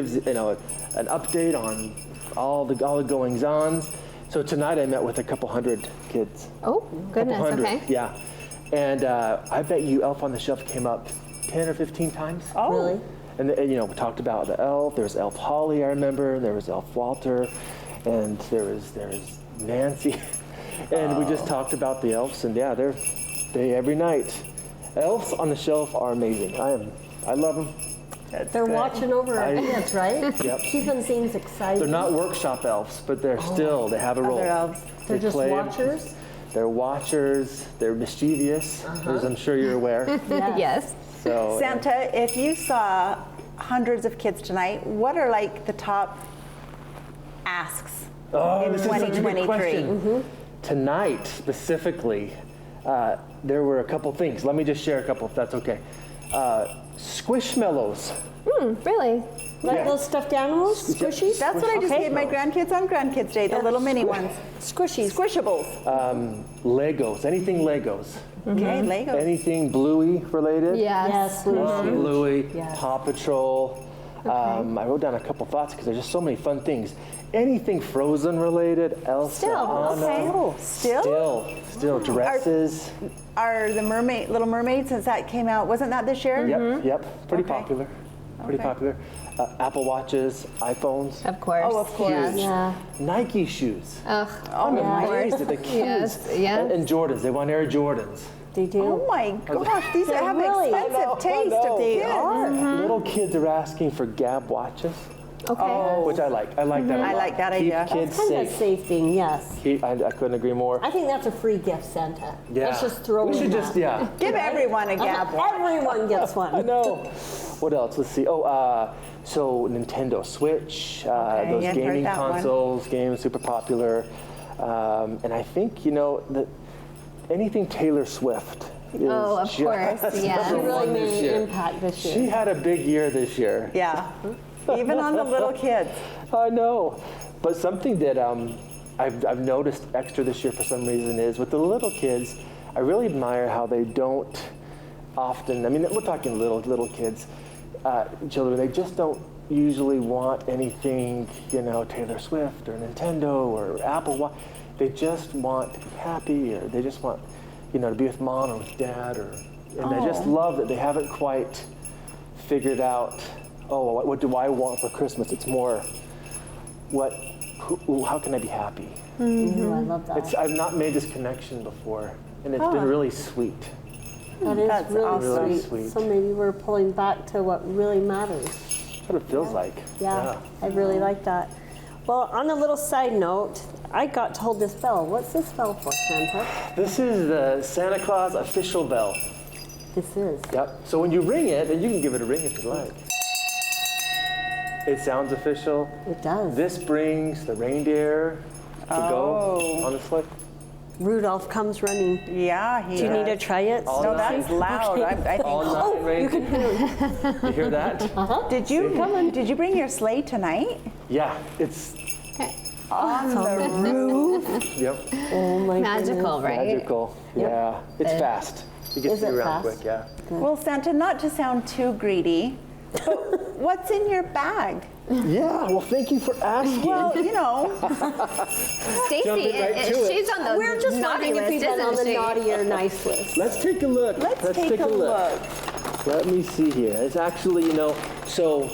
update on all the goings-ons. So tonight I met with a couple hundred kids. Oh goodness. Couple hundred, Okay. yeah. And I bet you Elf on the Shelf came up 10 or 15 times. Oh, Really? And we talked about the elf. There was Elf Holly, I remember. There was Elf Walter, and there was Nancy, and we just talked about the elves. And yeah, they every night. Elves on the Shelf are amazing. I love them. They're watching over our I- kids, right? Yep. Keeping things exciting. They're not workshop elves, but they have a role. other elves. They're They just play- watchers? They're watchers. They're mischievous, as I'm sure you're aware. Yes. So Santa, if you saw hundreds of kids tonight, what are like the top asks in this is such a good 2023? question. Tonight specifically, there were a couple things. Let me just share a couple, if that's okay. Squishmallows. Really? Like Yeah. those stuffed animals? Squishies? That's what I just Okay. gave my grandkids on Grandkids Day, the little mini ones. Squishies. Squishables. Legos, anything Legos. Okay, Legos. Anything Bluey related. Yes. Yes, Lucy. Bluey, Yes. Paw Patrol. I wrote down a couple thoughts because there's just so many fun things. Anything Frozen related, Elsa, Still, Anna. okay. Still? Still dresses. Are the Little Mermaid, since that came out, wasn't that this year? Yep. Pretty Okay. popular. Pretty Okay. popular. Apple Watches, iPhones, Of course. Oh, of course. Yes. Yeah. Nike shoes. Ugh. Oh, Amazing to the kids. Yes, yes. And Jordans. They want Air Jordans. They do. Oh my gosh, these They're have really- expensive taste of They kids. are. Little kids are asking for Gap watches, Okay. which I like. I like that a I lot. like that Keep idea. kids Kind of a safe. safe thing, yes. I couldn't agree more. I think that's a free gift, Santa. Yeah. Let's just throw We in should that. just, yeah. Give everyone a Gap watch. Everyone gets I one. know. What else? Let's see. So Nintendo Switch, Okay, those yeah, heard gaming that one. consoles, games super popular, and I think that anything Taylor Swift. Is Oh, of just course, yes. She number really one this made year. an impact this She year. had a big year this year. Yeah. Even on the little kids. I know. But something that I've noticed extra this year for some reason is with the little kids, I really admire how they don't often, I mean, we're talking little kids, children, they just don't usually want anything, you know, Taylor Swift or Nintendo or Apple. They just want to be happy, or they just want, you know, to be with mom or with dad, and I just love that they haven't quite figured out, oh, what do I want for Christmas? It's more, how can I be happy? Ooh, I love that. I've not made this connection before, and it's been really sweet. That's really awesome. Really sweet. sweet. So maybe we're pulling back to what really matters. That's what it feels like. Yeah, I really like that. Well, on a little side note, I got to hold this bell. What's this bell for, Santa? This is the Santa Claus official bell. This is. Yep. So when you ring it, and you can give it a ring if you like. It sounds official. It does. This brings the reindeer to go on the sleigh. Rudolph comes running. Yeah, he Do you need to does. try it? No, that's loud. I think. All night reindeer. You hear that? Did you bring your sleigh tonight? Yeah, it's On the roof. yep, Oh my Magical, right? magical. Yeah, it's fast. It gets Is you it around fast? quick. Yeah. Well, Santa, not to sound too greedy, but what's in your bag? Yeah. Well, thank you for asking. Well, you know, Stacy, Jumping right to it. she's on the We're just naughty wondering if list, you've been on isn't the she? naughty or nice list. Let's take a look. let's take a look. Let me see here. It's actually, you know, so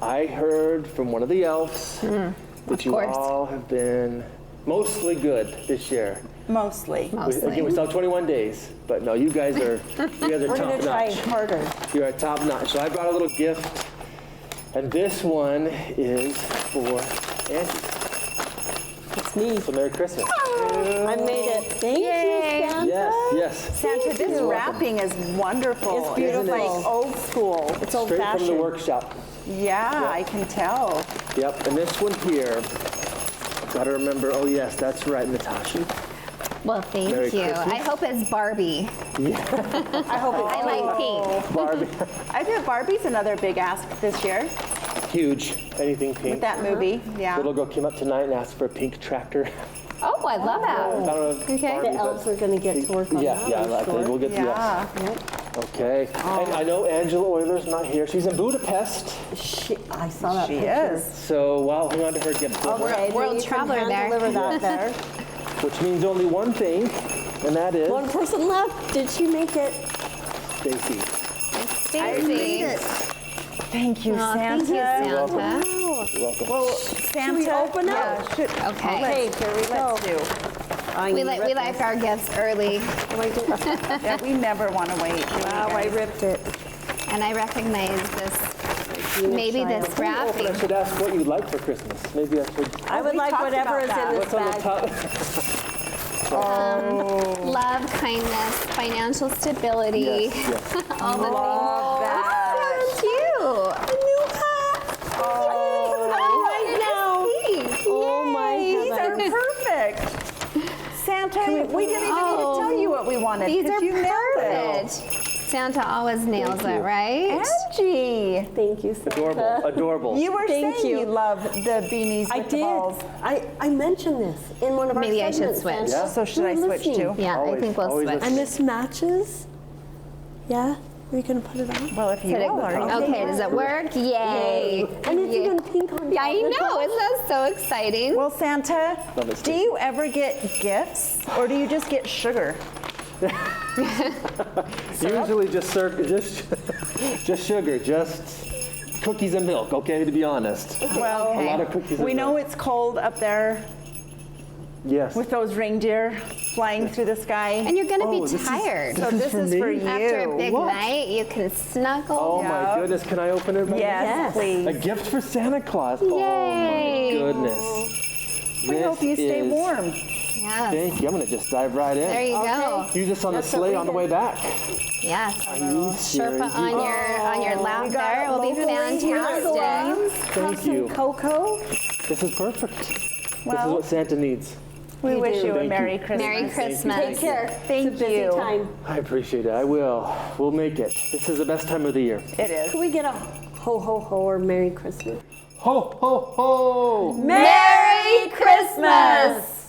I heard from one of the elves that you course. all have been mostly good this year. Mostly. Again, we still have 21 days, but no, you guys are We're top going to try notch. harder. You are top notch. So I brought a little gift, and this one is for Angie. It's me. So Merry Christmas. I made it. Thank you, Santa. Yes. Santa, this wrapping is wonderful. It's beautiful. It's like old school. It's old Straight from fashioned. the workshop. Yeah, I can tell. Yep, and this one here, gotta remember, oh yes, that's right, Natasha. Well, thank Merry you. Christmas. I hope it's Barbie. I hope it's I like pink. Barbie. I think Barbie's another big ask this year Huge. Anything pink. with that movie. Yeah. Little girl came up tonight and asked for a pink tractor. Oh, I love I that. don't know if Okay. Barbie, The elves but- are going to get to work on Yeah, that. yeah, I'm I think sure. we'll get to Yeah. that. Okay. And I know Angela Euler's not here. She's in Budapest. I saw that She picture. is. So while hang on to her gift, Okay, World then you can traveler hand there. deliver that there. which means only one thing, and that is One person left. Did she make it? Stacy. Stacy. Thank you, Aw, Santa. thank you, Santa. You're welcome. Well, Santa. we open it? Yeah, should, Okay. Okay, here we go. let's do. We like our gifts early, Yeah, we never want to wait. do we, Wow, I guys? ripped it. and I recognize this. Maybe this I wrapping. should ask what you'd like for Christmas. Maybe I should. I would we like talked whatever about is that. in this What's on the bag. top? Love, kindness, financial stability. Yes, yes. All the Love things. that. Oh, so cute. Oh my These are heavens. perfect. Santa, we didn't even need to tell you what we wanted. These 'cause are you nailed perfect. Santa always nails it, right? it. Angie, Thank you, Santa. Adorable. Adorable. you were Thank saying you. you love the beanies I with the did. balls. I mentioned this in one of our Maybe I should segments, switch. Santa. Yeah. So should I You were switch listening. too? Yeah, I Always- think we'll always switch. listen. And this matches? Yeah? Are you going to put it on? Well, if you all are. Okay, does it work? Yay. And it's Yay. even pink on Yeah, I top. know. Isn't that so exciting? Well, Santa, Love it, do Stacey. you ever get gifts or do you just get sugar? Usually just sugar, just cookies and milk. Okay, to be honest. Well, A lot of cookies. we and know milk. it's cold up there Yes. with those reindeer flying through the sky. And you're going to Oh, be this is- tired. So this is for you. After a big What? night, you can snuggle. Oh my goodness! Can I open it? Yes, please. A gift for Santa Claus. Yay. Oh my goodness. We hope you stay warm. Yes. Thank you. I'm gonna just dive right in. There you go. Use this on the That's what sleigh we on the did. way back. Yes. A you little serious? Sherpa on your lap got there. It will be local reindeer fantastic. Thank you. Cocoa. This is perfect. This is Well, what Santa needs. we wish you a Thank Merry you. Christmas. Merry Christmas. Take care. Thank it's a busy you. time. I appreciate it. I will. We'll make it. This is the best time of the year. It is. Can we get a Ho, ho, ho, or Merry Christmas. Ho, ho, ho! Merry Christmas!